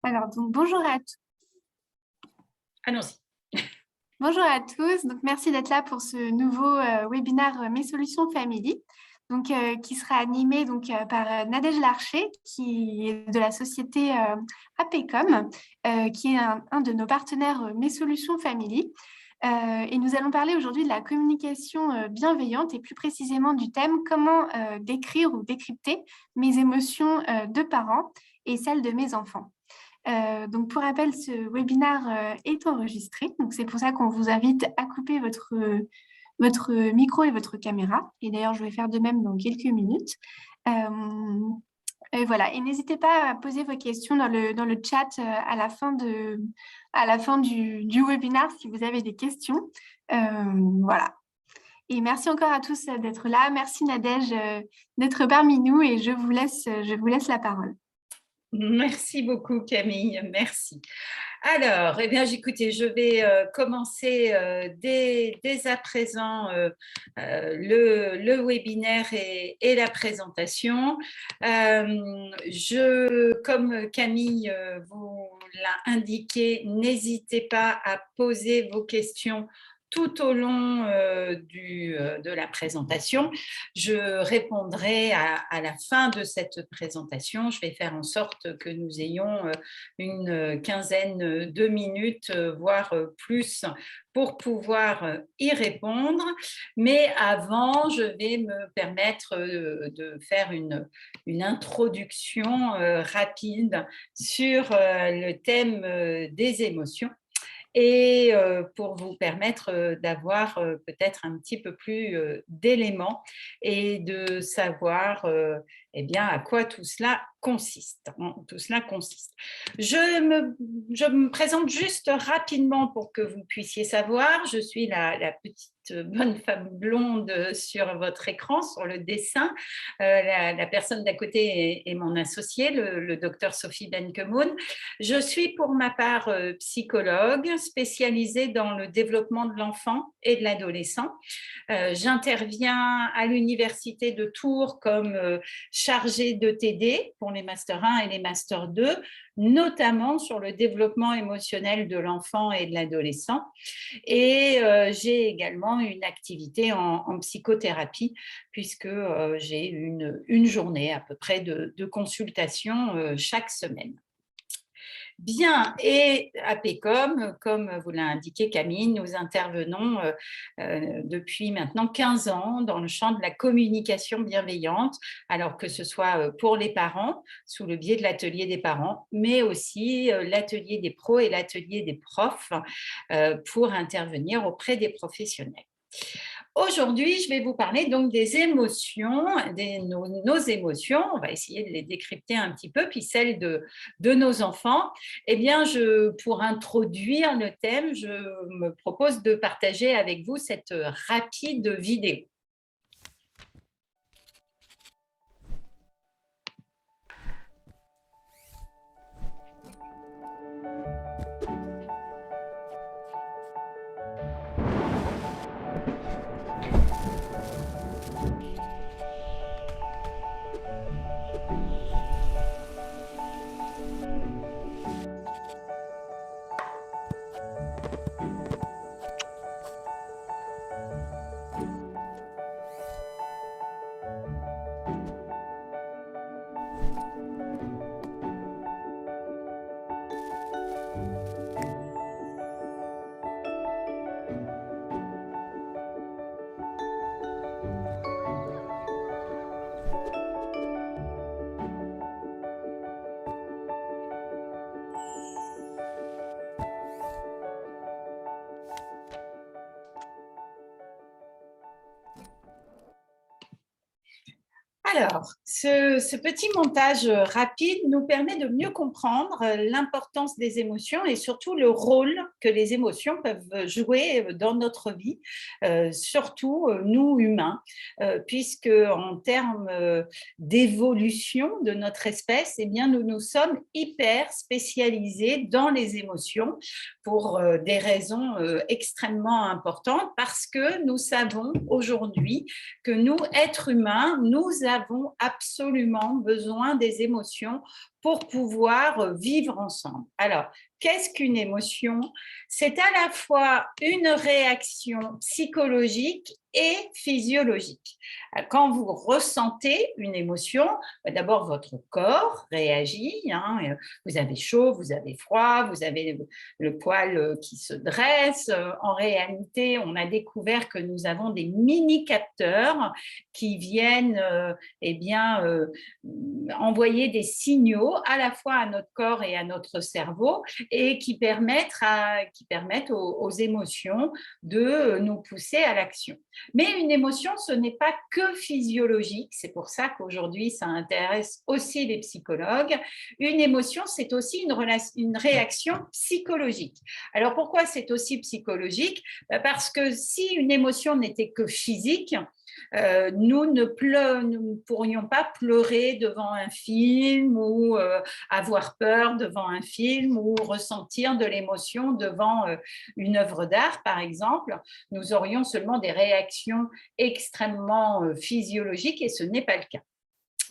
Alors, donc, Allons-y. bonjour à tous. Donc, merci d'être là pour ce nouveau webinaire Mes Solutions Family, donc, qui sera animé par Nadège Larcher, qui est de la société APECOM, qui est un de nos partenaires Mes Solutions Family. Et nous allons parler aujourd'hui de la communication bienveillante et plus précisément du thème comment décrire ou décrypter mes émotions de parents et celles de mes enfants. Donc, pour rappel, ce webinaire est enregistré. Donc, c'est pour ça qu'on vous invite à couper votre micro et votre caméra. Et d'ailleurs, je vais faire de même dans quelques minutes. Et voilà. Et n'hésitez pas à poser vos questions dans le chat à la fin du webinaire si vous avez des questions. Voilà. Et merci encore à tous d'être là. Merci Nadège d'être parmi nous et je vous laisse la parole. Merci beaucoup Camille, merci. Alors, eh bien, écoutez, je vais commencer dès à présent le webinaire et la présentation. Comme Camille vous l'a indiqué, n'hésitez pas à poser vos questions tout au long de la présentation. Je répondrai à la fin de cette présentation. Je vais faire en sorte que nous ayons une quinzaine de minutes, voire plus, pour pouvoir y répondre. Mais avant, je vais me permettre de faire une introduction rapide sur le thème des émotions, et pour vous permettre d'avoir peut-être un petit peu plus d'éléments et de savoir eh bien, à quoi tout cela consiste. Je me présente juste rapidement pour que vous puissiez savoir. Je suis la petite bonne femme blonde sur votre écran, sur le dessin. La personne d'à côté est mon associé, le docteur Sophie Benkemoun. Je suis pour ma part psychologue spécialisée dans le développement de l'enfant et de l'adolescent. J'interviens à l'université de Tours comme chargée de TD pour les Master 1 et les Master 2, notamment sur le développement émotionnel de l'enfant et de l'adolescent. Et j'ai également une activité en psychothérapie, puisque j'ai une journée à peu près de consultation chaque semaine. Bien, et à PECOM, comme vous l'a indiqué Camille, nous intervenons depuis maintenant 15 ans dans le champ de la communication bienveillante, alors que ce soit pour les parents, sous le biais de l'atelier des parents, mais aussi l'atelier des pros et l'atelier des profs pour intervenir auprès des professionnels. Aujourd'hui, je vais vous parler donc des émotions, nos émotions. On va essayer de les décrypter un petit peu, puis celles de nos enfants. Eh bien, pour introduire le thème, je me propose de partager avec vous cette rapide vidéo. Alors, ce petit montage rapide nous permet de mieux comprendre l'importance des émotions et surtout le rôle que les émotions peuvent jouer dans notre vie, surtout nous humains, puisque en termes d'évolution de notre espèce, eh bien, nous nous sommes hyper spécialisés dans les émotions pour des raisons extrêmement importantes, parce que nous savons aujourd'hui que nous, êtres humains, nous avons absolument besoin des émotions pour pouvoir vivre ensemble. Alors, qu'est-ce qu'une émotion? C'est à la fois une réaction psychologique et physiologique. Quand vous ressentez une émotion, d'abord votre corps réagit, hein, vous avez chaud, vous avez froid, vous avez le poil qui se dresse. En réalité, on a découvert que nous avons des mini-capteurs qui viennent envoyer des signaux à la fois à notre corps et à notre cerveau et qui permettent aux émotions de nous pousser à l'action. Mais une émotion, ce n'est pas que physiologique, c'est pour ça qu'aujourd'hui, ça intéresse aussi les psychologues. Une émotion, c'est aussi une réaction psychologique. Alors pourquoi c'est aussi psychologique? Parce que si une émotion n'était que physique, nous ne pourrions pas pleurer devant un film ou avoir peur devant un film ou ressentir de l'émotion devant une œuvre d'art, par exemple. Nous aurions seulement des réactions extrêmement physiologiques et ce n'est pas le cas.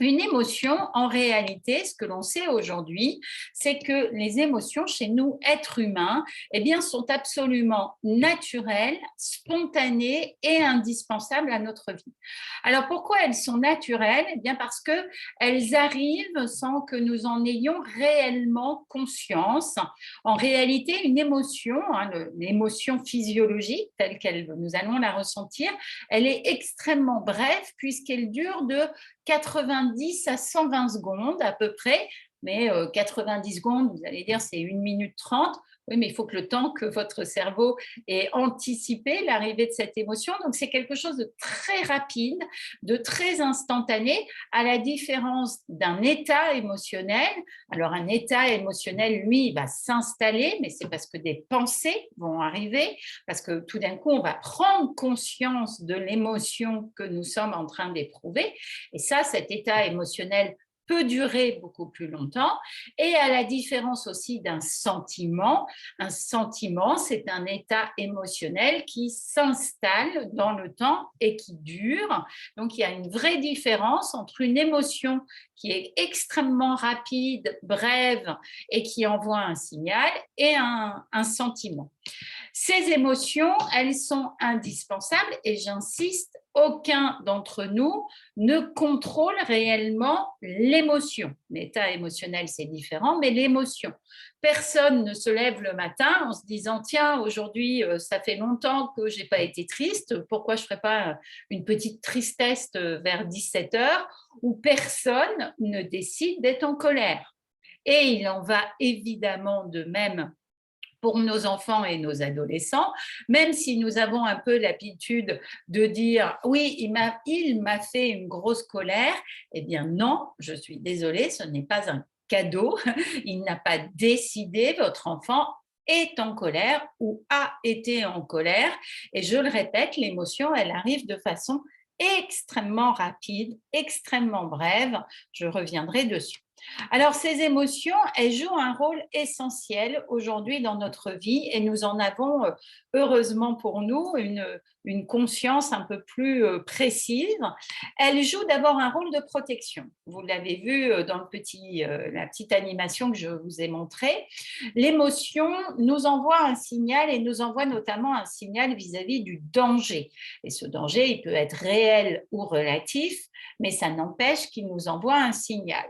Une émotion, en réalité, ce que l'on sait aujourd'hui, c'est que les émotions chez nous, êtres humains, eh bien, sont absolument naturelles, spontanées et indispensables à notre vie. Alors, pourquoi elles sont naturelles? Eh bien, parce qu'elles arrivent sans que nous en ayons réellement conscience. En réalité, une émotion, l'émotion physiologique telle qu'elle, nous allons la ressentir, elle est extrêmement brève puisqu'elle dure de 90 à 120 secondes à peu près, mais 90 secondes, vous allez dire c'est 1 minute 30. Oui, mais il faut que le temps que votre cerveau ait anticipé l'arrivée de cette émotion. Donc, c'est quelque chose de très rapide, de très instantané, à la différence d'un état émotionnel. Alors, un état émotionnel, lui, va s'installer, mais c'est parce que des pensées vont arriver, parce que tout d'un coup, on va prendre conscience de l'émotion que nous sommes en train d'éprouver. Et ça, cet état émotionnel peut durer beaucoup plus longtemps. Et à la différence aussi d'un sentiment, un sentiment, c'est un état émotionnel qui s'installe dans le temps et qui dure. Donc, il y a une vraie différence entre une émotion qui est extrêmement rapide, brève et qui envoie un signal et un sentiment. Ces émotions, elles sont indispensables et j'insiste, aucun d'entre nous ne contrôle réellement l'émotion. L'état émotionnel, c'est différent, mais l'émotion. Personne ne se lève le matin en se disant « Tiens, aujourd'hui, ça fait longtemps que je n'ai pas été triste, pourquoi je ne ferais pas une petite tristesse vers 17 heures ?» Ou personne ne décide d'être en colère. Et il en va évidemment de même pour nos enfants et nos adolescents, même si nous avons un peu l'habitude de dire « oui, il m'a fait une grosse colère », eh bien non, je suis désolée, ce n'est pas un cadeau, il n'a pas décidé, votre enfant est en colère ou a été en colère, et je le répète, l'émotion, elle arrive de façon extrêmement rapide, extrêmement brève, je reviendrai dessus. Alors, ces émotions, elles jouent un rôle essentiel aujourd'hui dans notre vie et nous en avons, heureusement pour nous, une conscience un peu plus précise. Elles jouent d'abord un rôle de protection. Vous l'avez vu dans la petite animation que je vous ai montrée. L'émotion nous envoie un signal et nous envoie notamment un signal vis-à-vis du danger. Et ce danger, il peut être réel ou relatif, mais ça n'empêche qu'il nous envoie un signal.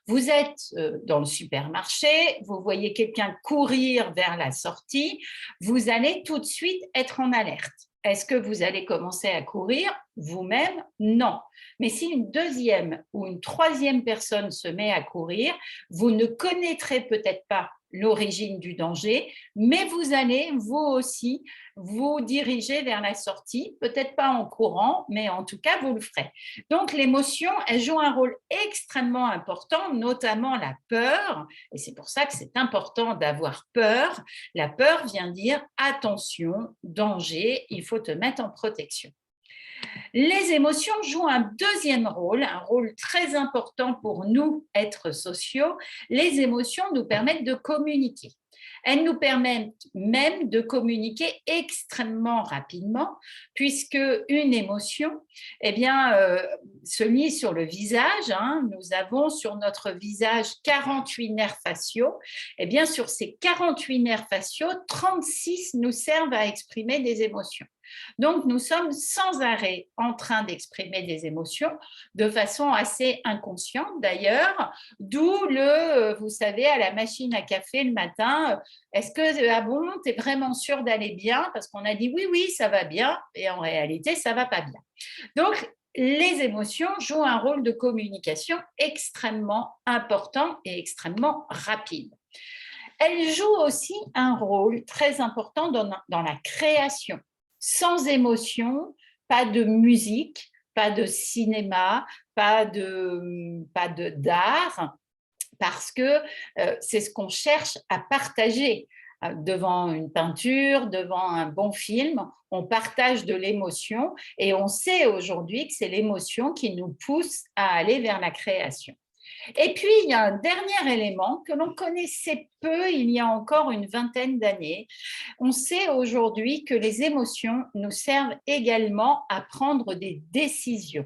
Vous êtes dans le supermarché, vous voyez quelqu'un courir vers la sortie, vous allez tout de suite être en alerte. Est-ce que vous allez commencer à courir vous-même? Non. Mais si une deuxième ou une troisième personne se met à courir, vous ne connaîtrez peut-être pas l'origine du danger, mais vous allez, vous aussi, vous diriger vers la sortie, peut-être pas en courant, mais en tout cas, vous le ferez. Donc, l'émotion, elle joue un rôle extrêmement important, notamment la peur, et c'est pour ça que c'est important d'avoir peur. La peur vient dire « attention, danger, il faut te mettre en protection ». Les émotions jouent un deuxième rôle, un rôle très important pour nous, êtres sociaux. Les émotions nous permettent de communiquer. Elles nous permettent même de communiquer extrêmement rapidement, puisque une émotion, eh bien, se lit sur le visage. Nous avons sur notre visage 48 nerfs faciaux. Eh bien, sur ces 48 nerfs faciaux, 36 nous servent à exprimer des émotions. Donc, nous sommes sans arrêt en train d'exprimer des émotions de façon assez inconsciente d'ailleurs, d'où vous savez, à la machine à café le matin, est-ce que, ah bon, tu es vraiment sûr d'aller bien? Parce qu'on a dit oui, oui, ça va bien, et en réalité, ça ne va pas bien. Donc, les émotions jouent un rôle de communication extrêmement important et extrêmement rapide. Elles jouent aussi un rôle très important dans la création. Sans émotion, pas de musique, pas de cinéma, pas d'art, parce que c'est ce qu'on cherche à partager. Devant une peinture, devant un bon film, on partage de l'émotion et on sait aujourd'hui que c'est l'émotion qui nous pousse à aller vers la création. Et puis, il y a un dernier élément que l'on connaissait peu il y a encore une vingtaine d'années. On sait aujourd'hui que les émotions nous servent également à prendre des décisions.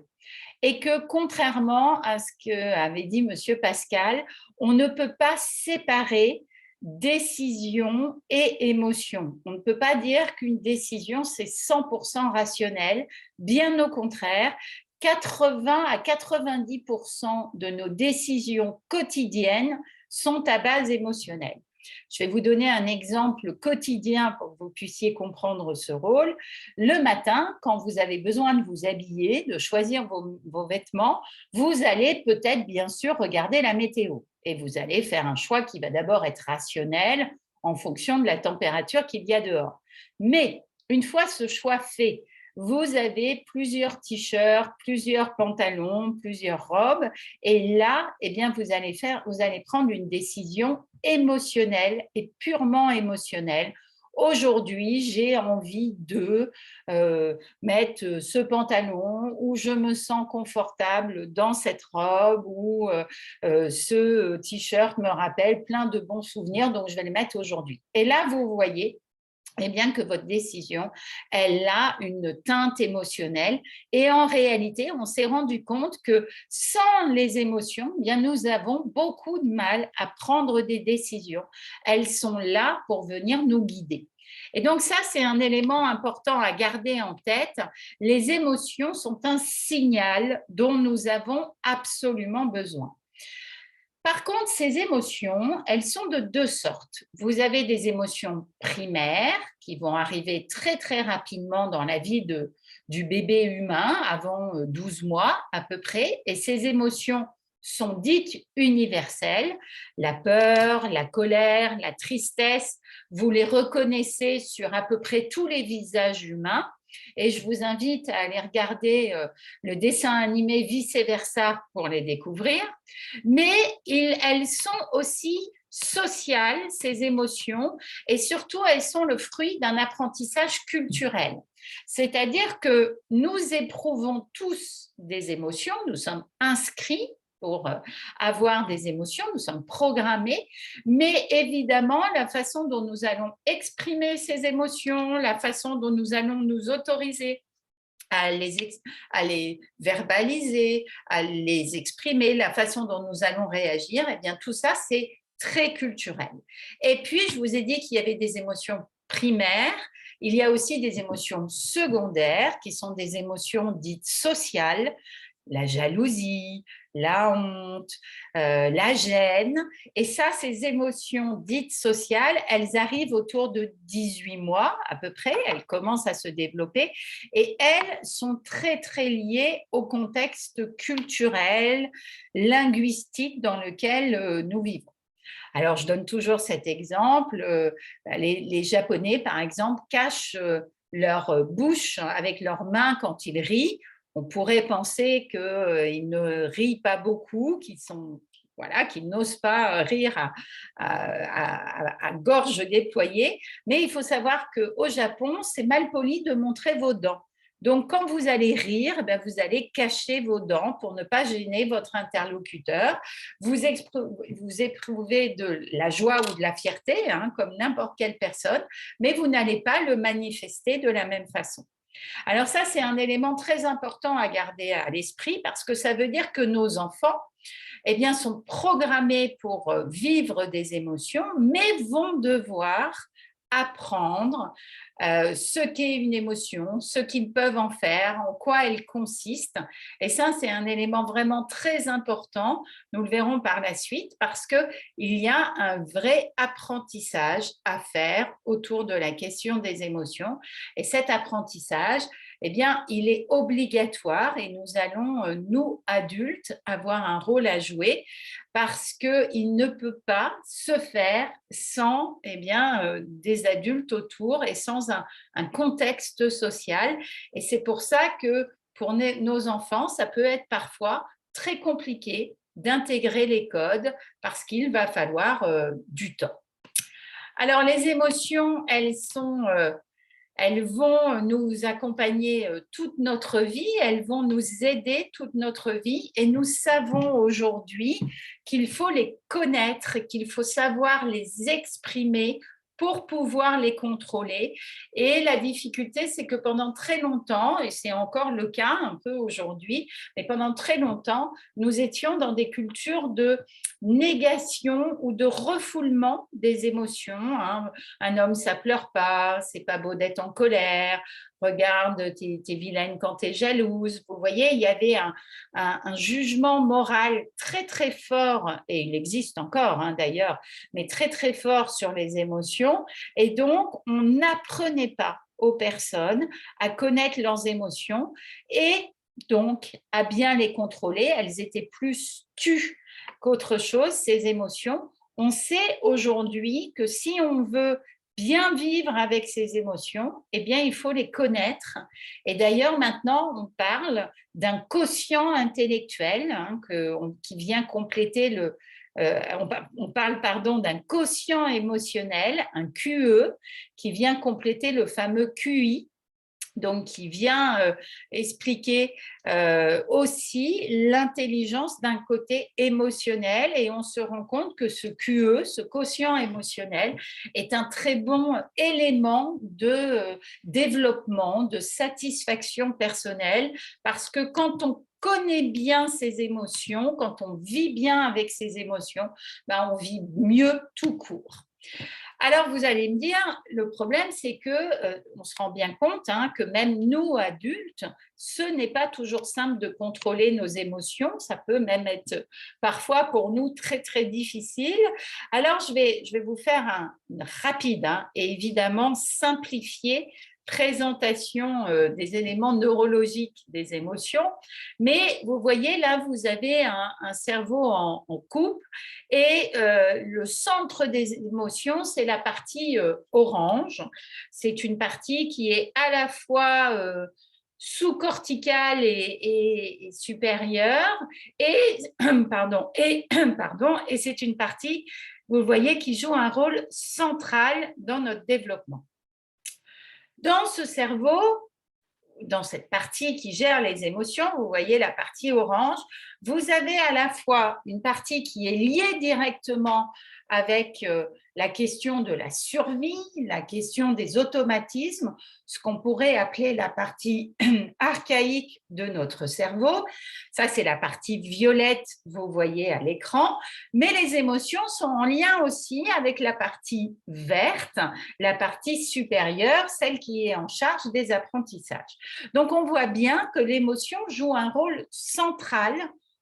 Et que contrairement à ce qu'avait dit M. Pascal, on ne peut pas séparer décision et émotion. On ne peut pas dire qu'une décision, c'est 100% rationnel. Bien au contraire, 80 à 90% de nos décisions quotidiennes sont à base émotionnelle. Je vais vous donner un exemple quotidien pour que vous puissiez comprendre ce rôle. Le matin, quand vous avez besoin de vous habiller, de choisir vos vêtements, vous allez peut-être bien sûr regarder la météo et vous allez faire un choix qui va d'abord être rationnel en fonction de la température qu'il y a dehors. Mais une fois ce choix fait, vous avez plusieurs t-shirts, plusieurs pantalons, plusieurs robes. Et là, eh bien, vous allez prendre une décision émotionnelle et purement émotionnelle. Aujourd'hui, j'ai envie de mettre ce pantalon ou je me sens confortable dans cette robe ou ce t-shirt me rappelle plein de bons souvenirs, donc je vais les mettre aujourd'hui. Et là, vous voyez eh bien que votre décision, elle a une teinte émotionnelle. Et en réalité, on s'est rendu compte que sans les émotions, eh bien, nous avons beaucoup de mal à prendre des décisions. Elles sont là pour venir nous guider. Et donc ça, c'est un élément important à garder en tête. Les émotions sont un signal dont nous avons absolument besoin. Par contre, ces émotions, elles sont de deux sortes. Vous avez des émotions primaires qui vont arriver très, très rapidement dans la vie du bébé humain, avant 12 mois à peu près. Et ces émotions sont dites universelles. La peur, la colère, la tristesse, vous les reconnaissez sur à peu près tous les visages humains. Et je vous invite à aller regarder le dessin animé Vice Versa pour les découvrir. Mais elles sont aussi sociales, ces émotions, et surtout, elles sont le fruit d'un apprentissage culturel. C'est-à-dire que nous éprouvons tous des émotions, nous sommes inscrits pour avoir des émotions, nous sommes programmés, mais évidemment, la façon dont nous allons exprimer ces émotions, la façon dont nous allons nous autoriser à les verbaliser, à les exprimer, la façon dont nous allons réagir, eh bien tout ça, c'est très culturel. Et puis, je vous ai dit qu'il y avait des émotions primaires, il y a aussi des émotions secondaires qui sont des émotions dites sociales, la jalousie, la honte, la gêne. Et ça, ces émotions dites sociales, elles arrivent autour de 18 mois à peu près, elles commencent à se développer et elles sont très, très liées au contexte culturel, linguistique dans lequel nous vivons. Alors, je donne toujours cet exemple. Les Japonais, par exemple, cachent leur bouche avec leurs mains quand ils rient. On pourrait penser qu'ils ne rient pas beaucoup, qu'ils n'osent pas rire à gorge déployée. Mais il faut savoir qu'au Japon, c'est mal poli de montrer vos dents. Donc, quand vous allez rire, eh bien, vous allez cacher vos dents pour ne pas gêner votre interlocuteur. Vous éprouvez de la joie ou de la fierté, hein, comme n'importe quelle personne, mais vous n'allez pas le manifester de la même façon. Alors ça, c'est un élément très important à garder à l'esprit parce que ça veut dire que nos enfants, eh bien, sont programmés pour vivre des émotions, mais vont devoir apprendre ce qu'est une émotion, ce qu'ils peuvent en faire, en quoi elle consiste. Et ça, c'est un élément vraiment très important. Nous le verrons par la suite parce qu'il y a un vrai apprentissage à faire autour de la question des émotions. Et cet apprentissage, eh bien, il est obligatoire et nous allons, nous, adultes, avoir un rôle à jouer parce qu'il ne peut pas se faire sans eh bien, des adultes autour et sans un contexte social. Et c'est pour ça que pour nos enfants, ça peut être parfois très compliqué d'intégrer les codes parce qu'il va falloir du temps. Alors, les émotions, elles vont nous accompagner toute notre vie, elles vont nous aider toute notre vie et nous savons aujourd'hui qu'il faut les connaître, qu'il faut savoir les exprimer pour pouvoir les contrôler. Et la difficulté, c'est que pendant très longtemps, et c'est encore le cas un peu aujourd'hui, mais pendant très longtemps, nous étions dans des cultures de négation ou de refoulement des émotions, hein. Un homme, ça pleure pas, c'est pas beau d'être en colère, regarde, t'es vilaine quand t'es jalouse. Vous voyez, il y avait un jugement moral très très fort, et il existe encore d'ailleurs, mais très très fort sur les émotions. Et donc, on n'apprenait pas aux personnes à connaître leurs émotions et donc à bien les contrôler. Elles étaient plus tues qu'autre chose, ces émotions. On sait aujourd'hui que si on veut bien vivre avec ses émotions, eh bien, il faut les connaître. Et d'ailleurs, maintenant, on parle d'un quotient intellectuel qui vient compléter on parle, pardon, d'un quotient émotionnel, un QE, qui vient compléter le fameux QI, donc qui vient expliquer aussi l'intelligence d'un côté émotionnel. Et on se rend compte que ce QE, ce quotient émotionnel, est un très bon élément de développement, de satisfaction personnelle, parce que quand on connaît bien ses émotions, quand on vit bien avec ses émotions, ben on vit mieux tout court. Alors, vous allez me dire, le problème, c'est que on se rend bien compte que même nous, adultes, ce n'est pas toujours simple de contrôler nos émotions. Ça peut même être parfois pour nous très, très difficile. Alors, je vais vous faire un rapide et évidemment simplifié présentation des éléments neurologiques des émotions. Mais vous voyez, là, vous avez un cerveau en coupe et le centre des émotions, c'est la partie orange. C'est une partie qui est à la fois sous-corticale et supérieure. Et, et c'est une partie, vous voyez, qui joue un rôle central dans notre développement. Dans ce cerveau, dans cette partie qui gère les émotions, vous voyez la partie orange, vous avez à la fois une partie qui est liée directement avec la question de la survie, la question des automatismes, ce qu'on pourrait appeler la partie archaïque de notre cerveau. Ça, c'est la partie violette, vous voyez à l'écran. Mais les émotions sont en lien aussi avec la partie verte, la partie supérieure, celle qui est en charge des apprentissages. Donc, on voit bien que l'émotion joue un rôle central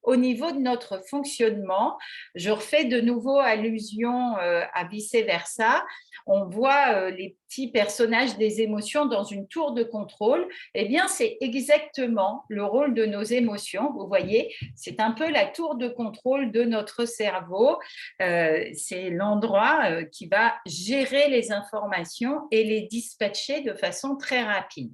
au niveau de notre fonctionnement. Je refais de nouveau allusion à vice-versa. On voit les petits personnages des émotions dans une tour de contrôle. Eh bien, c'est exactement le rôle de nos émotions. Vous voyez, c'est un peu la tour de contrôle de notre cerveau. C'est l'endroit qui va gérer les informations et les dispatcher de façon très rapide.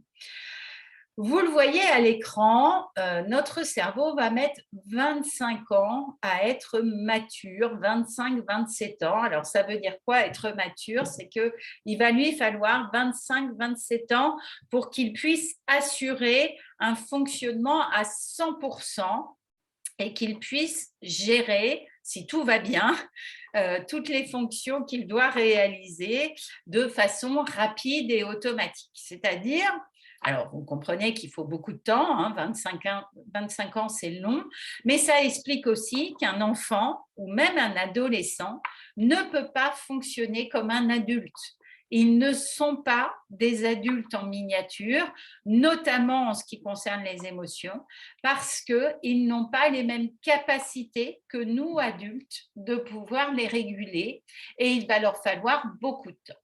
Vous le voyez à l'écran, notre cerveau va mettre 25 ans à être mature, 25-27 ans. Alors, ça veut dire quoi être mature? C'est qu'il va lui falloir 25-27 ans pour qu'il puisse assurer un fonctionnement à 100% et qu'il puisse gérer, si tout va bien, toutes les fonctions qu'il doit réaliser de façon rapide et automatique. C'est-à-dire, alors vous comprenez qu'il faut beaucoup de temps, hein, 25 ans c'est long, mais ça explique aussi qu'un enfant ou même un adolescent ne peut pas fonctionner comme un adulte. Ils ne sont pas des adultes en miniature, notamment en ce qui concerne les émotions, parce qu'ils n'ont pas les mêmes capacités que nous, adultes, de pouvoir les réguler et il va leur falloir beaucoup de temps.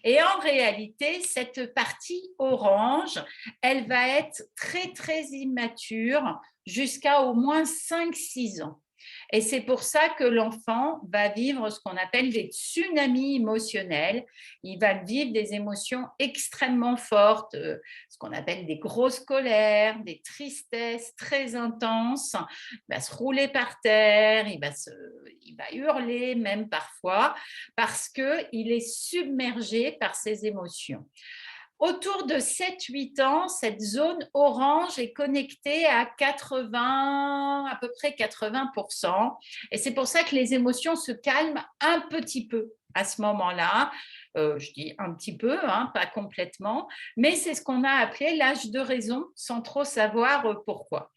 Et en réalité, cette partie orange, elle va être très, très immature jusqu'à au moins 5-6 ans. Et c'est pour ça que l'enfant va vivre ce qu'on appelle des tsunamis émotionnels. Il va vivre des émotions extrêmement fortes, ce qu'on appelle des grosses colères, des tristesses très intenses. Il va se rouler par terre, il va hurler même parfois, parce qu'il est submergé par ses émotions. Autour de 7-8 ans, cette zone orange est connectée à 80, à peu près 80%. Et c'est pour ça que les émotions se calment un petit peu à ce moment-là. Je dis un petit peu, hein, pas complètement, mais c'est ce qu'on a appelé l'âge de raison, sans trop savoir pourquoi.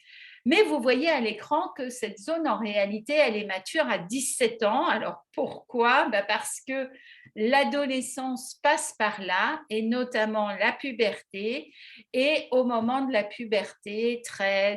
Mais vous voyez à l'écran que cette zone, en réalité, elle est mature à 17 ans. Alors, pourquoi? Parce que l'adolescence passe par là, et notamment la puberté. Et au moment de la puberté,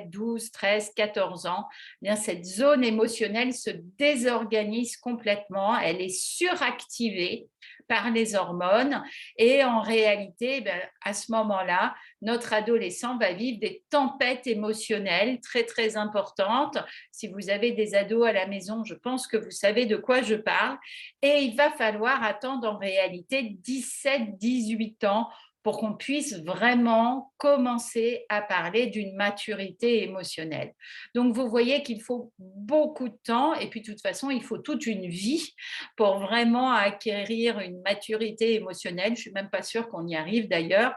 12, 13, 14 ans, eh bien, cette zone émotionnelle se désorganise complètement. Elle est suractivée par les hormones. Et en réalité, à ce moment-là, notre adolescent va vivre des tempêtes émotionnelles très, très importantes. Si vous avez des ados à la maison, je pense que vous savez de quoi je parle. Et il va falloir attendre en réalité 17-18 ans pour qu'on puisse vraiment commencer à parler d'une maturité émotionnelle. Donc, vous voyez qu'il faut beaucoup de temps et puis de toute façon, il faut toute une vie pour vraiment acquérir une maturité émotionnelle. Je ne suis même pas sûre qu'on y arrive d'ailleurs.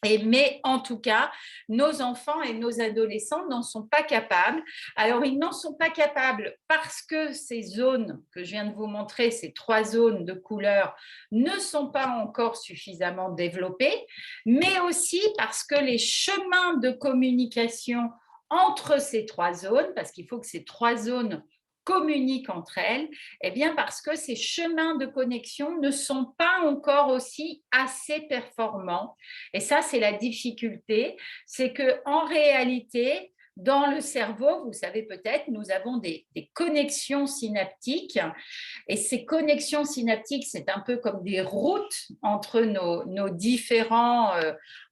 Mais en tout cas, nos enfants et nos adolescents n'en sont pas capables. Alors, ils n'en sont pas capables parce que ces zones que je viens de vous montrer, ces 3 zones de couleur, ne sont pas encore suffisamment développées, mais aussi parce que les chemins de communication entre ces 3 zones, parce qu'il faut que ces 3 zones communiquent entre elles, eh bien parce que ces chemins de connexion ne sont pas encore aussi assez performants. Et ça, c'est la difficulté, c'est qu'en réalité, dans le cerveau, vous savez peut-être, nous avons des connexions synaptiques. Et ces connexions synaptiques, c'est un peu comme des routes entre nos différents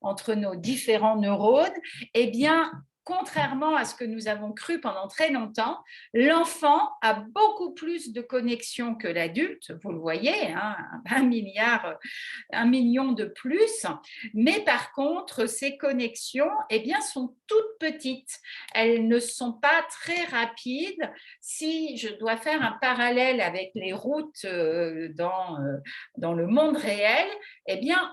neurones. Eh bien, contrairement à ce que nous avons cru pendant très longtemps, l'enfant a beaucoup plus de connexions que l'adulte, vous le voyez, hein, 1 million de plus, mais par contre, ces connexions sont toutes petites. Elles ne sont pas très rapides. Si je dois faire un parallèle avec les routes dans le monde réel,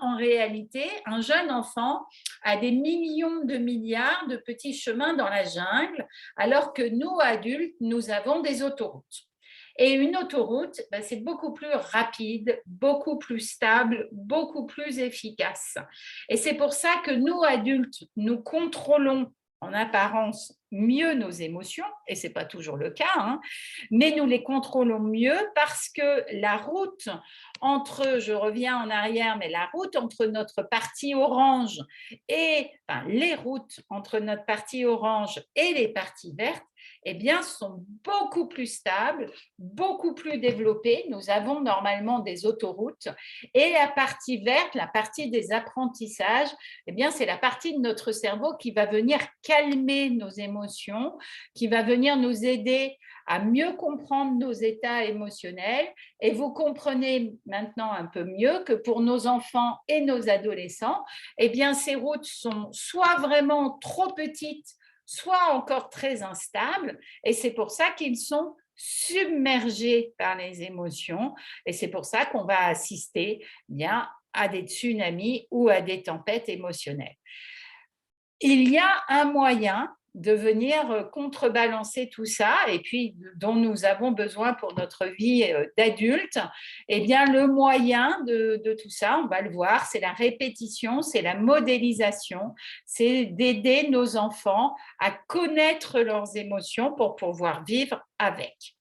en réalité, un jeune enfant a des millions de milliards de petits chemins dans la jungle, alors que nous, adultes, nous avons des autoroutes. Et une autoroute, c'est beaucoup plus rapide, beaucoup plus stable, beaucoup plus efficace. Et c'est pour ça que nous, adultes, nous contrôlons en apparence mieux nos émotions, et ce n'est pas toujours le cas, hein, mais nous les contrôlons mieux parce que la route entre, je reviens en arrière, mais la route entre notre partie orange et les routes entre notre partie orange et les parties vertes, eh bien, sont beaucoup plus stables, beaucoup plus développées. Nous avons normalement des autoroutes et la partie verte, la partie des apprentissages, eh bien, c'est la partie de notre cerveau qui va venir calmer nos émotions, qui va venir nous aider à mieux comprendre nos états émotionnels. Et vous comprenez maintenant un peu mieux que pour nos enfants et nos adolescents, eh bien, ces routes sont soit vraiment trop petites, soit encore très instables. Et c'est pour ça qu'ils sont submergés par les émotions. Et c'est pour ça qu'on va assister bien à des tsunamis ou à des tempêtes émotionnelles. Il y a un moyen de venir contrebalancer tout ça et puis dont nous avons besoin pour notre vie d'adulte. Eh bien, le moyen de tout ça, on va le voir, c'est la répétition, c'est la modélisation, c'est d'aider nos enfants à connaître leurs émotions pour pouvoir vivre avec.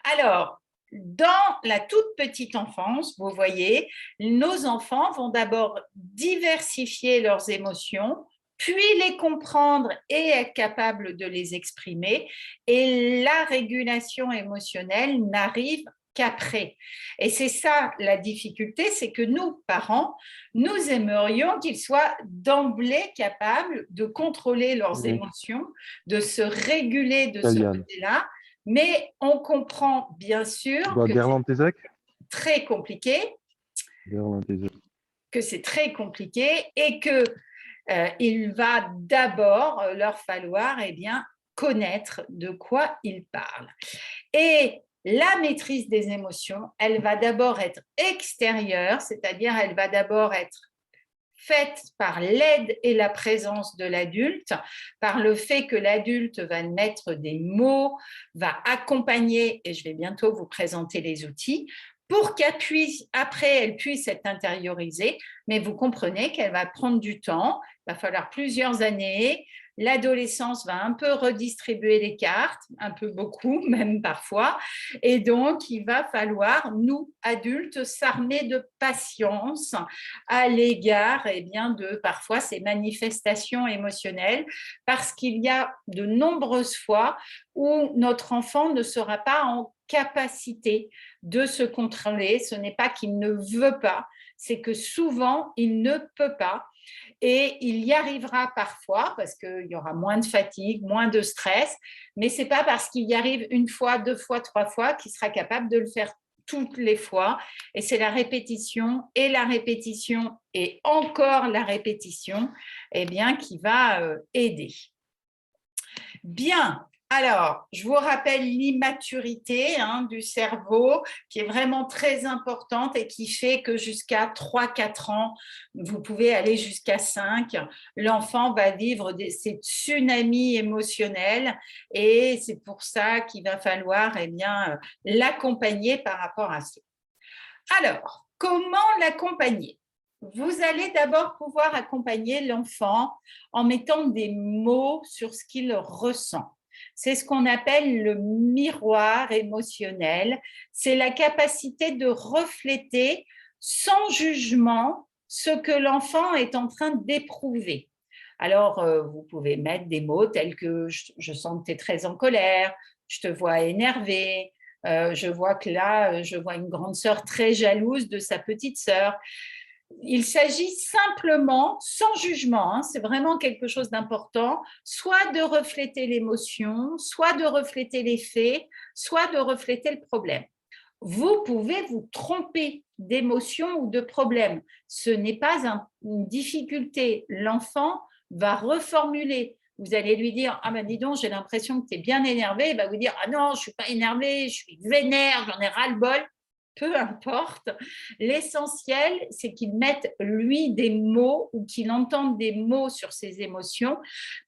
Alors, dans la toute petite enfance, vous voyez, nos enfants vont d'abord diversifier leurs émotions, puis les comprendre et être capables de les exprimer. Et la régulation émotionnelle n'arrive qu'après. Et c'est ça la difficulté, c'est que nous, parents, nous aimerions qu'ils soient d'emblée capables de contrôler leurs émotions, de se réguler de ce côté-là. Mais on comprend bien sûr que c'est très compliqué, et que il va d'abord leur falloir bien, connaître de quoi ils parlent. Et la maîtrise des émotions, elle va d'abord être extérieure, c'est-à-dire elle va d'abord être faite par l'aide et la présence de l'adulte, par le fait que l'adulte va mettre des mots, va accompagner, et je vais bientôt vous présenter les outils, pour qu'après elle puisse être intériorisée, mais vous comprenez qu'elle va prendre du temps, il va falloir plusieurs années. L'adolescence va un peu redistribuer les cartes, un peu beaucoup même parfois, et donc il va falloir, nous, adultes, s'armer de patience à l'égard de parfois ces manifestations émotionnelles, parce qu'il y a de nombreuses fois où notre enfant ne sera pas en capacité de se contrôler. Ce n'est pas qu'il ne veut pas, c'est que souvent il ne peut pas. Et il y arrivera parfois parce qu'il y aura moins de fatigue, moins de stress, mais ce n'est pas parce qu'il y arrive une fois, deux fois, trois fois qu'il sera capable de le faire toutes les fois. Et c'est la répétition et encore la répétition qui va aider. Bien. Alors, je vous rappelle l'immaturité du cerveau qui est vraiment très importante et qui fait que jusqu'à 3-4 ans, vous pouvez aller jusqu'à 5, l'enfant va vivre ces tsunamis émotionnels et c'est pour ça qu'il va falloir l'accompagner par rapport à ça. Alors, comment l'accompagner ? Vous allez d'abord pouvoir accompagner l'enfant en mettant des mots sur ce qu'il ressent. C'est ce qu'on appelle le miroir émotionnel. C'est la capacité de refléter sans jugement ce que l'enfant est en train d'éprouver. Alors, vous pouvez mettre des mots tels que « je sens que tu es très en colère »,« je te vois énervé », je vois que là, je vois une grande sœur très jalouse de sa petite sœur. Il s'agit simplement, sans jugement, c'est vraiment quelque chose d'important, soit de refléter l'émotion, soit de refléter les faits, soit de refléter le problème. Vous pouvez vous tromper d'émotion ou de problème. Ce n'est pas une difficulté. L'enfant va reformuler. Vous allez lui dire « Ah ben dis donc, j'ai l'impression que tu es bien énervé ». Il va vous dire « Ah non, je ne suis pas énervé, je suis vénère, j'en ai ras-le-bol ». Peu importe. L'essentiel, c'est qu'il mette, lui, des mots ou qu'il entende des mots sur ses émotions,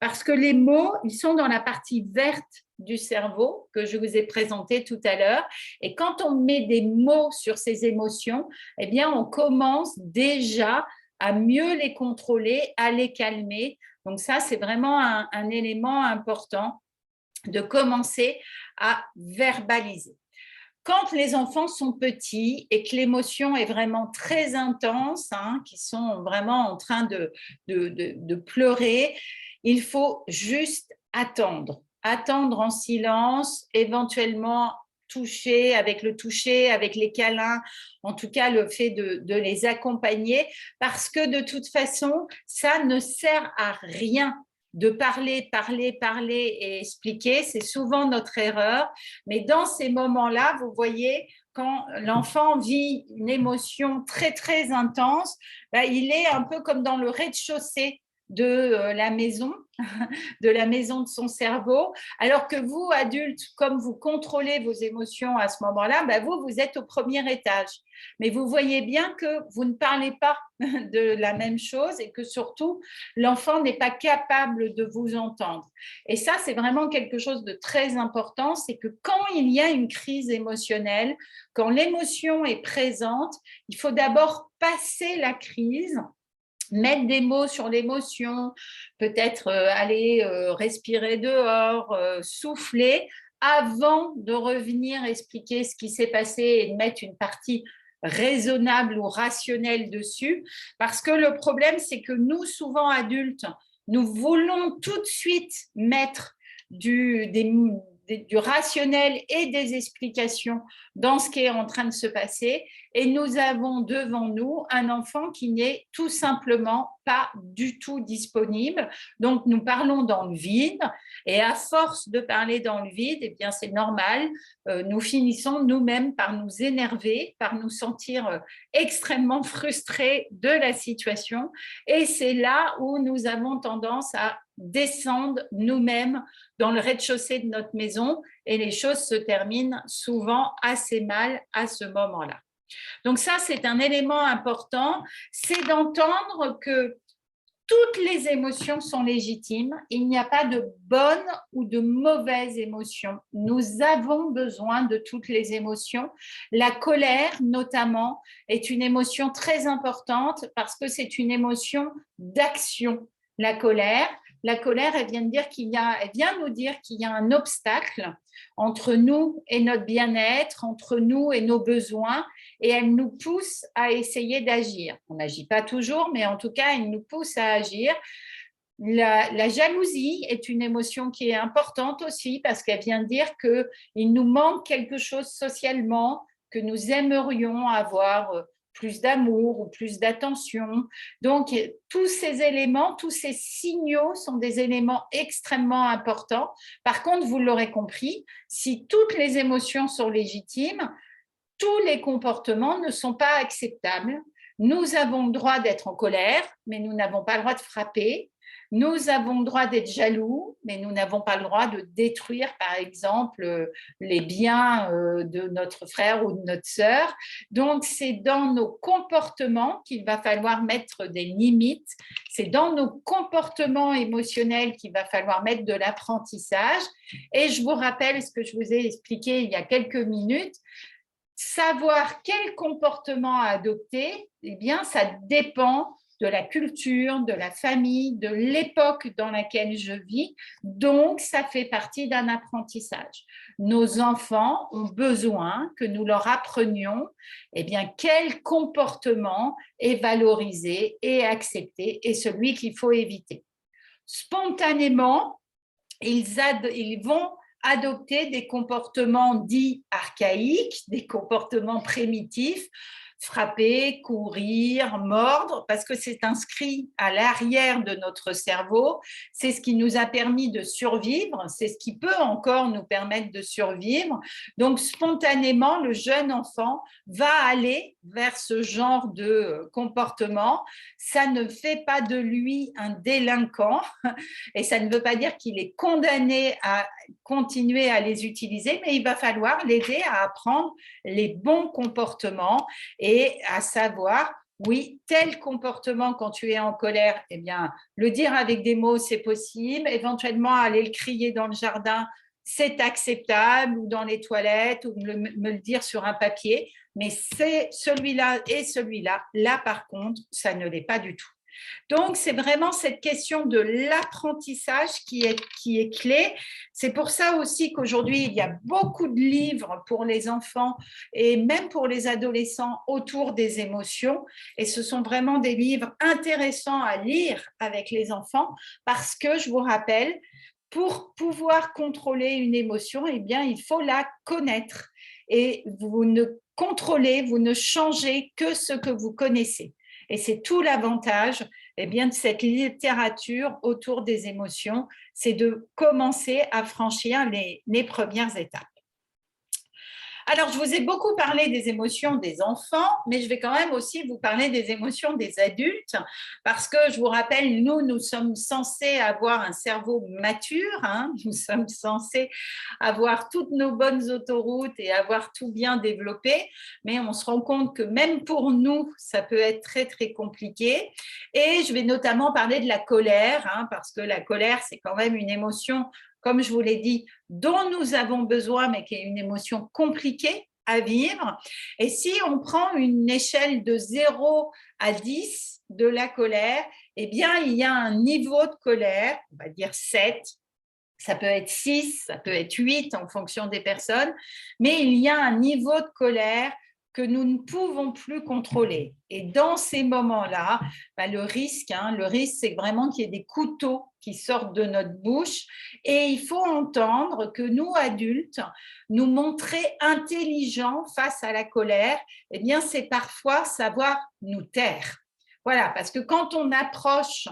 parce que les mots, ils sont dans la partie verte du cerveau que je vous ai présenté tout à l'heure. Et quand on met des mots sur ses émotions, on commence déjà à mieux les contrôler, à les calmer. Donc ça, c'est vraiment un élément important de commencer à verbaliser. Quand les enfants sont petits et que l'émotion est vraiment très intense, qu'ils sont vraiment en train de pleurer, il faut juste attendre. attendre en silence, éventuellement toucher, avec les câlins, en tout cas le fait de les accompagner, parce que de toute façon, ça ne sert à rien de parler, parler, parler et expliquer, c'est souvent notre erreur, mais dans ces moments-là, vous voyez, quand l'enfant vit une émotion très, très intense, ben, il est un peu comme dans le rez-de-chaussée de la maison, de la maison de son cerveau, alors que vous, adultes, comme vous contrôlez vos émotions à ce moment-là, ben vous êtes au premier étage. Mais vous voyez bien que vous ne parlez pas de la même chose et que surtout, l'enfant n'est pas capable de vous entendre. Et ça, c'est vraiment quelque chose de très important, c'est que quand il y a une crise émotionnelle, quand l'émotion est présente, il faut d'abord passer la crise, mettre des mots sur l'émotion, peut-être aller respirer dehors, souffler, avant de revenir expliquer ce qui s'est passé et de mettre une partie raisonnable ou rationnelle dessus. Parce que le problème, c'est que nous, souvent adultes, nous voulons tout de suite mettre du rationnel et des explications dans ce qui est en train de se passer. Et nous avons devant nous un enfant qui n'est tout simplement pas du tout disponible. Donc, nous parlons dans le vide. Et à force de parler dans le vide, eh bien, c'est normal. Nous finissons nous-mêmes par nous énerver, par nous sentir extrêmement frustrés de la situation. Et c'est là où nous avons tendance à descendre nous-mêmes dans le rez-de-chaussée de notre maison et les choses se terminent souvent assez mal à ce moment-là. Donc ça, c'est un élément important, c'est d'entendre que toutes les émotions sont légitimes. Il n'y a pas de bonnes ou de mauvaises émotions. Nous avons besoin de toutes les émotions. La colère, notamment, est une émotion très importante parce que c'est une émotion d'action. La colère, elle vient nous dire qu'il y a un obstacle entre nous et notre bien-être, entre nous et nos besoins, et elle nous pousse à essayer d'agir. On n'agit pas toujours, mais en tout cas, elle nous pousse à agir. La jalousie est une émotion qui est importante aussi parce qu'elle vient dire qu'il nous manque quelque chose socialement, que nous aimerions avoir plus d'amour ou plus d'attention. Donc, tous ces éléments, tous ces signaux sont des éléments extrêmement importants. Par contre, vous l'aurez compris, si toutes les émotions sont légitimes, tous les comportements ne sont pas acceptables. Nous avons le droit d'être en colère, mais nous n'avons pas le droit de frapper. Nous avons le droit d'être jaloux, mais nous n'avons pas le droit de détruire, par exemple, les biens de notre frère ou de notre sœur. Donc, c'est dans nos comportements qu'il va falloir mettre des limites. C'est dans nos comportements émotionnels qu'il va falloir mettre de l'apprentissage. Et je vous rappelle ce que je vous ai expliqué il y a quelques minutes. Savoir quel comportement adopter, eh bien, ça dépend de la culture, de la famille, de l'époque dans laquelle je vis. Donc, ça fait partie d'un apprentissage. Nos enfants ont besoin que nous leur apprenions eh bien, quel comportement est valorisé et accepté et celui qu'il faut éviter. Spontanément, ils vont adopter des comportements dits archaïques, des comportements primitifs, frapper, courir, mordre, parce que c'est inscrit à l'arrière de notre cerveau. C'est ce qui nous a permis de survivre, c'est ce qui peut encore nous permettre de survivre. Donc, spontanément, le jeune enfant va aller vers ce genre de comportement. Ça ne fait pas de lui un délinquant et ça ne veut pas dire qu'il est condamné à continuer à les utiliser, mais il va falloir l'aider à apprendre les bons comportements et à savoir, oui, tel comportement quand tu es en colère, eh bien, le dire avec des mots, c'est possible. Éventuellement, aller le crier dans le jardin, c'est acceptable, ou dans les toilettes, ou me le dire sur un papier. Mais c'est celui-là et celui-là. Là, par contre, ça ne l'est pas du tout. Donc, c'est vraiment cette question de l'apprentissage qui est clé. C'est pour ça aussi qu'aujourd'hui, il y a beaucoup de livres pour les enfants et même pour les adolescents autour des émotions. Et ce sont vraiment des livres intéressants à lire avec les enfants parce que, je vous rappelle, pour pouvoir contrôler une émotion, eh bien, il faut la connaître. Et vous ne contrôlez, vous ne changez que ce que vous connaissez. Et c'est tout l'avantage eh bien, de cette littérature autour des émotions, c'est de commencer à franchir les premières étapes. Alors, je vous ai beaucoup parlé des émotions des enfants, mais je vais quand même aussi vous parler des émotions des adultes, parce que je vous rappelle, nous sommes censés avoir un cerveau mature, hein, nous sommes censés avoir toutes nos bonnes autoroutes et avoir tout bien développé, mais on se rend compte que même pour nous, ça peut être très, très compliqué. Et je vais notamment parler de la colère, hein, parce que la colère, c'est quand même une émotion, comme je vous l'ai dit, dont nous avons besoin, mais qui est une émotion compliquée à vivre. Et si on prend une échelle de 0 à 10 de la colère, eh bien, il y a un niveau de colère, on va dire 7, ça peut être 6, ça peut être 8 en fonction des personnes, mais il y a un niveau de colère que nous ne pouvons plus contrôler. Et dans ces moments-là, le risque, c'est vraiment qu'il y ait des couteaux qui sortent de notre bouche. Et il faut entendre que nous, adultes, nous montrer intelligents face à la colère, eh bien, c'est parfois savoir nous taire. Voilà, parce que quand on approche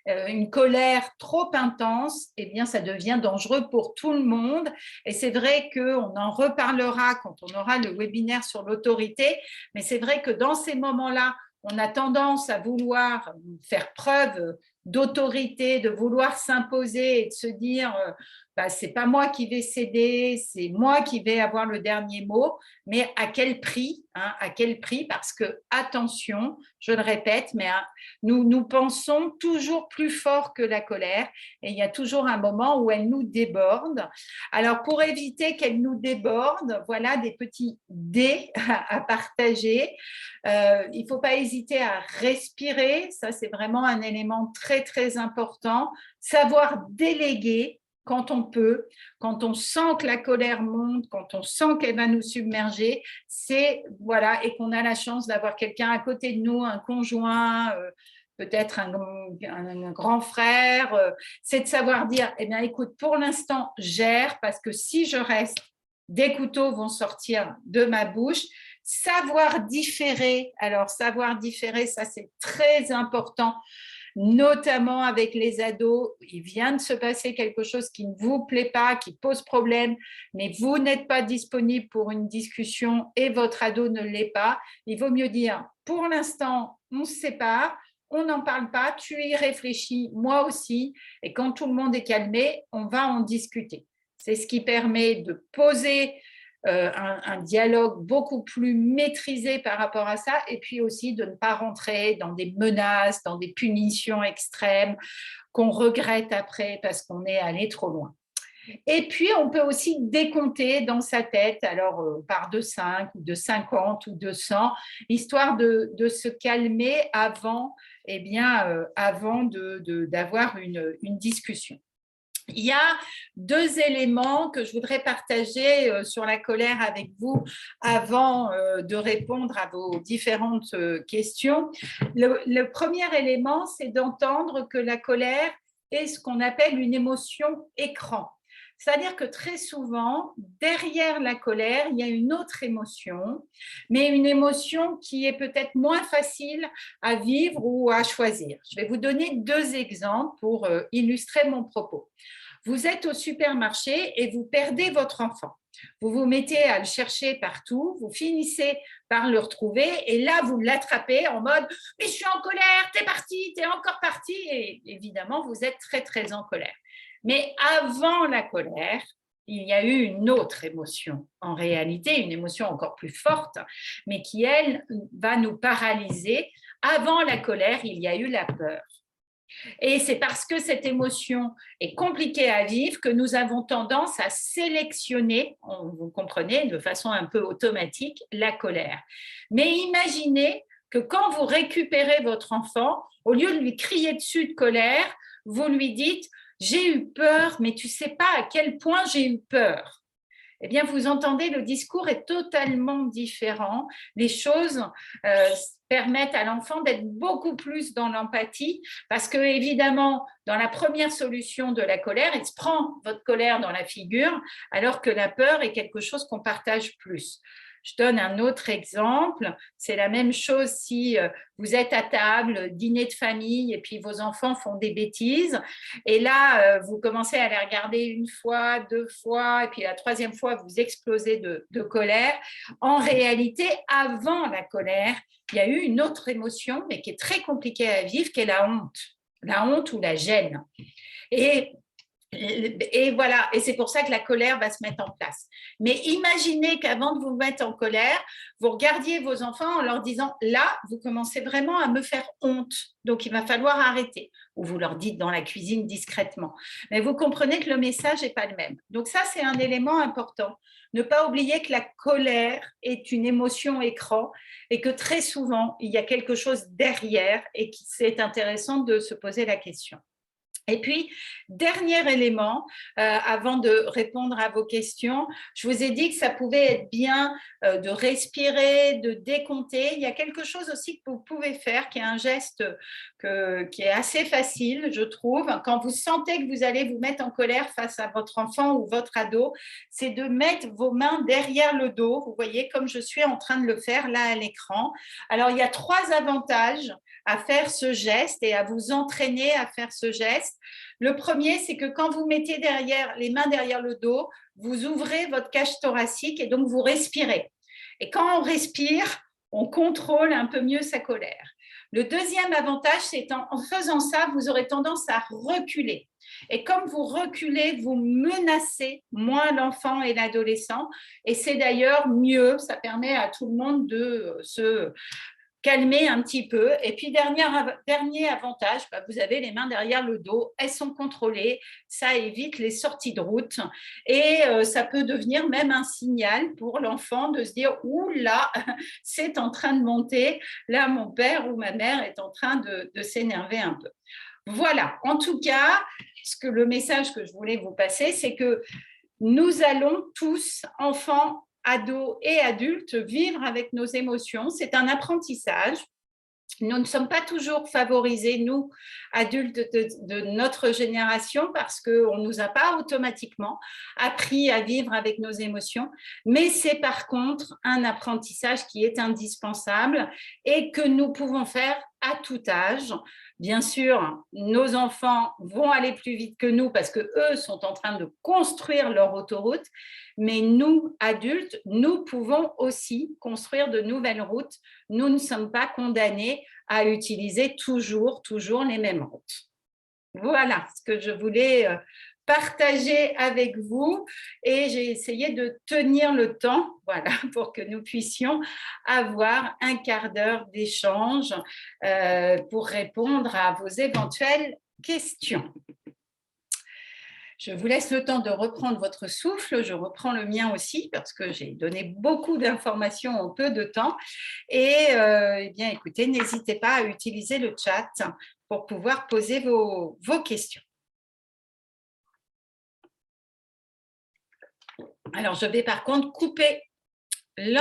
une colère trop intense, eh bien, ça devient dangereux pour tout le monde. Et c'est vrai qu'on en reparlera quand on aura le webinaire sur l'autorité, mais c'est vrai que dans ces moments-là, on a tendance à vouloir faire preuve d'autorité, de vouloir s'imposer et de se dire c'est pas moi qui vais céder, c'est moi qui vais avoir le dernier mot, mais à quel prix, hein, à quel prix? Parce que, attention, je le répète, mais nous pensons toujours plus fort que la colère et il y a toujours un moment où elle nous déborde. Alors, pour éviter qu'elle nous déborde, voilà des petits dés à partager. Il ne faut pas hésiter à respirer, ça c'est vraiment un élément très très important. Savoir déléguer quand on peut, quand on sent que la colère monte, quand on sent qu'elle va nous submerger, c'est voilà, et qu'on a la chance d'avoir quelqu'un à côté de nous, un conjoint, peut-être un grand frère, c'est de savoir dire, eh bien écoute, pour l'instant, gère, parce que si je reste, des couteaux vont sortir de ma bouche. Savoir différer, alors savoir différer, ça c'est très important, notamment avec les ados. Il vient de se passer quelque chose qui ne vous plaît pas, qui pose problème, mais vous n'êtes pas disponible pour une discussion et votre ado ne l'est pas. Il vaut mieux dire, pour l'instant, on se sépare, on n'en parle pas, tu y réfléchis, moi aussi, et quand tout le monde est calmé, on va en discuter. C'est ce qui permet de poser un dialogue beaucoup plus maîtrisé par rapport à ça, et puis aussi de ne pas rentrer dans des menaces, dans des punitions extrêmes qu'on regrette après parce qu'on est allé trop loin. Et puis, on peut aussi décompter dans sa tête, alors par de 5 ou de 50 ou de 100, histoire de se calmer avant, avant d'avoir une discussion. Il y a 2 éléments que je voudrais partager sur la colère avec vous avant de répondre à vos différentes questions. Le premier élément, c'est d'entendre que la colère est ce qu'on appelle une émotion écran. C'est-à-dire que très souvent, derrière la colère, il y a une autre émotion, mais une émotion qui est peut-être moins facile à vivre ou à choisir. Je vais vous donner 2 exemples pour illustrer mon propos. Vous êtes au supermarché et vous perdez votre enfant. Vous vous mettez à le chercher partout, vous finissez par le retrouver et là, vous l'attrapez en mode « mais je suis en colère, t'es parti, t'es encore parti » et évidemment, vous êtes très, très en colère. Mais avant la colère, il y a eu une autre émotion, en réalité, une émotion encore plus forte, mais qui, elle, va nous paralyser. Avant la colère, il y a eu la peur. Et c'est parce que cette émotion est compliquée à vivre que nous avons tendance à sélectionner, vous comprenez, de façon un peu automatique, la colère. Mais imaginez que quand vous récupérez votre enfant, au lieu de lui crier dessus de colère, vous lui dites « j'ai eu peur, mais tu ne sais pas à quel point j'ai eu peur ». eh bien, vous entendez, le discours est totalement différent. Les choses permettent à l'enfant d'être beaucoup plus dans l'empathie parce que, évidemment, dans la première solution de la colère, il se prend votre colère dans la figure alors que la peur est quelque chose qu'on partage plus. Je donne un autre exemple. C'est la même chose si vous êtes à table, dîner de famille, et puis vos enfants font des bêtises. Et là, vous commencez à les regarder une fois, deux fois, et puis la troisième fois, vous explosez de colère. En réalité, avant la colère, il y a eu une autre émotion, mais qui est très compliquée à vivre, qui est la honte. La honte ou la gêne. Et voilà, et c'est pour ça que la colère va se mettre en place. Mais imaginez qu'avant de vous mettre en colère, vous regardiez vos enfants en leur disant, là, vous commencez vraiment à me faire honte, donc il va falloir arrêter. Ou vous leur dites dans la cuisine discrètement. Mais vous comprenez que le message n'est pas le même. Donc ça, c'est un élément important. Ne pas oublier que la colère est une émotion écran et que très souvent, il y a quelque chose derrière et que c'est intéressant de se poser la question. Et puis, dernier élément, avant de répondre à vos questions, je vous ai dit que ça pouvait être bien de respirer, de décompter. Il y a quelque chose aussi que vous pouvez faire, qui est un geste qui est assez facile, je trouve. Quand vous sentez que vous allez vous mettre en colère face à votre enfant ou votre ado, c'est de mettre vos mains derrière le dos. Vous voyez, comme je suis en train de le faire là à l'écran. Alors, il y a 3 avantages à faire ce geste et à vous entraîner à faire ce geste. Le premier, c'est que quand vous mettez les mains derrière le dos, vous ouvrez votre cage thoracique et donc vous respirez. Et quand on respire, on contrôle un peu mieux sa colère. Le deuxième avantage, c'est en faisant ça, vous aurez tendance à reculer. Et comme vous reculez, vous menacez moins l'enfant et l'adolescent. Et c'est d'ailleurs mieux, ça permet à tout le monde de se calmer un petit peu. Et puis, dernier avantage, vous avez les mains derrière le dos, elles sont contrôlées, ça évite les sorties de route et ça peut devenir même un signal pour l'enfant de se dire « Ouh là, c'est en train de monter, là mon père ou ma mère est en train de s'énerver un peu ». Voilà, en tout cas, le message que je voulais vous passer, c'est que nous allons tous, enfants, ados et adultes, vivre avec nos émotions. C'est un apprentissage. Nous ne sommes pas toujours favorisés, nous, adultes de notre génération, parce qu'on ne nous a pas automatiquement appris à vivre avec nos émotions. Mais c'est par contre un apprentissage qui est indispensable et que nous pouvons faire à tout âge. Bien sûr, nos enfants vont aller plus vite que nous parce qu'eux sont en train de construire leur autoroute, mais nous, adultes, nous pouvons aussi construire de nouvelles routes. Nous ne sommes pas condamnés à utiliser toujours les mêmes routes. Voilà ce que je voulais partager avec vous et j'ai essayé de tenir le temps, voilà, pour que nous puissions avoir un quart d'heure d'échange pour répondre à vos éventuelles questions. Je vous laisse le temps de reprendre votre souffle, je reprends le mien aussi parce que j'ai donné beaucoup d'informations en peu de temps. Et eh bien, écoutez, n'hésitez pas à utiliser le chat pour pouvoir poser vos questions. Alors, je vais par contre couper